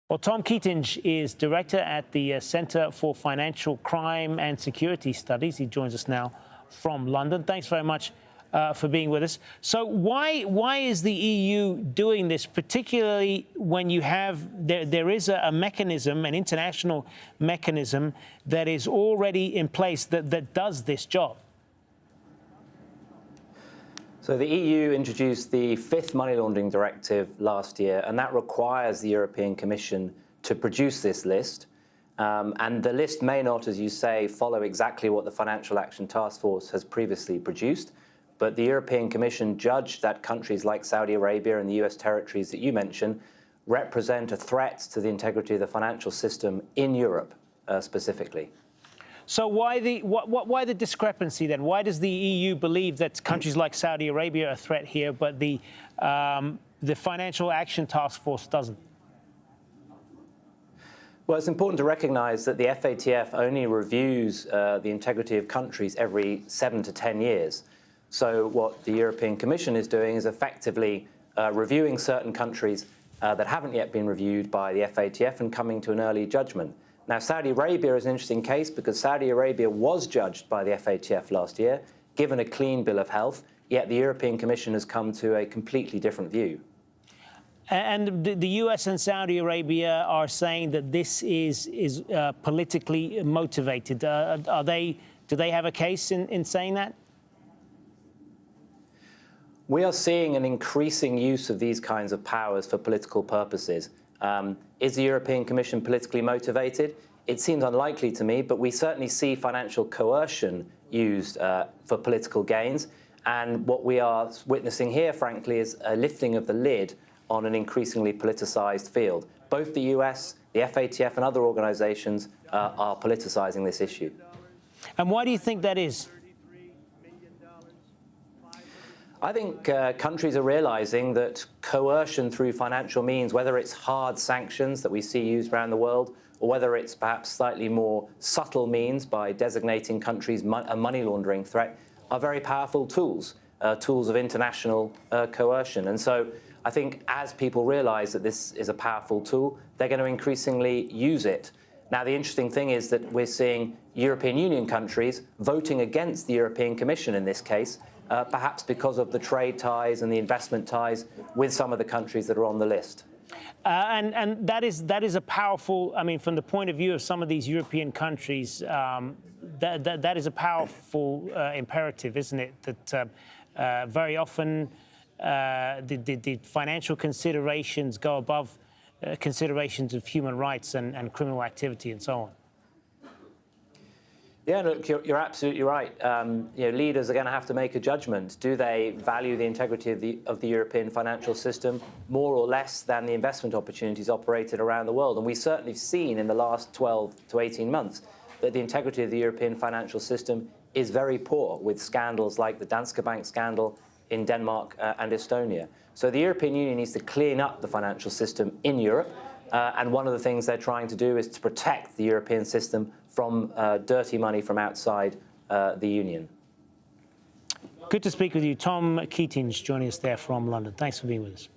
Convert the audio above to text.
Well, Tom Keatinge is director at the Centre for Financial Crime and Security Studies. He joins us now from London. Thanks very much for being with us. So why is the EU doing this, particularly when you have there is a mechanism, an international mechanism that is already in place that does this job? So the EU introduced the fifth money laundering directive last year, and that requires the European Commission to produce this list. And the list may not, as you say, follow exactly what the Financial Action Task Force has previously produced. But the European Commission judged that countries like Saudi Arabia and the US territories that you mentioned represent a threat to the integrity of the financial system in Europe specifically. So why the discrepancy then? Why does the EU believe that countries like Saudi Arabia are a threat here, but the Financial Action Task Force doesn't? Well, it's important to recognize that the FATF only reviews the integrity of countries every 7 to 10 years. So what the European Commission is doing is effectively reviewing certain countries that haven't yet been reviewed by the FATF and coming to an early judgment. Now, Saudi Arabia is an interesting case because Saudi Arabia was judged by the FATF last year, given a clean bill of health, yet the European Commission has come to a completely different view. And the US and Saudi Arabia are saying that this is politically motivated. Do they have a case in saying that? We are seeing an increasing use of these kinds of powers for political purposes. Is the European Commission politically motivated? It seems unlikely to me, but we certainly see financial coercion used for political gains. And what we are witnessing here, frankly, is a lifting of the lid on an increasingly politicized field. Both the US, the FATF and other organizations are politicizing this issue. And why do you think that is? I think countries are realizing that coercion through financial means, whether it's hard sanctions that we see used around the world, or whether it's perhaps slightly more subtle means by designating countries a money laundering threat, are very powerful tools, tools of international coercion. And so I think as people realize that this is a powerful tool, they're going to increasingly use it. Now, the interesting thing is that we're seeing European Union countries voting against the European Commission in this case, perhaps because of the trade ties and the investment ties with some of the countries that are on the list. And that is a powerful, I mean, from the point of view of some of these European countries, that is a powerful imperative, isn't it? That very often the financial considerations go above considerations of human rights and criminal activity and so on. Yeah, look, you're absolutely right. Leaders are going to have to make a judgment. Do they value the integrity of the European financial system more or less than the investment opportunities operated around the world? And we've certainly seen in the last 12 to 18 months that the integrity of the European financial system is very poor, with scandals like the Danske Bank scandal in Denmark and Estonia. So the European Union needs to clean up the financial system in Europe. And one of the things they're trying to do is to protect the European system from dirty money from outside the Union. Good to speak with you. Tom Keatinge joining us there from London. Thanks for being with us.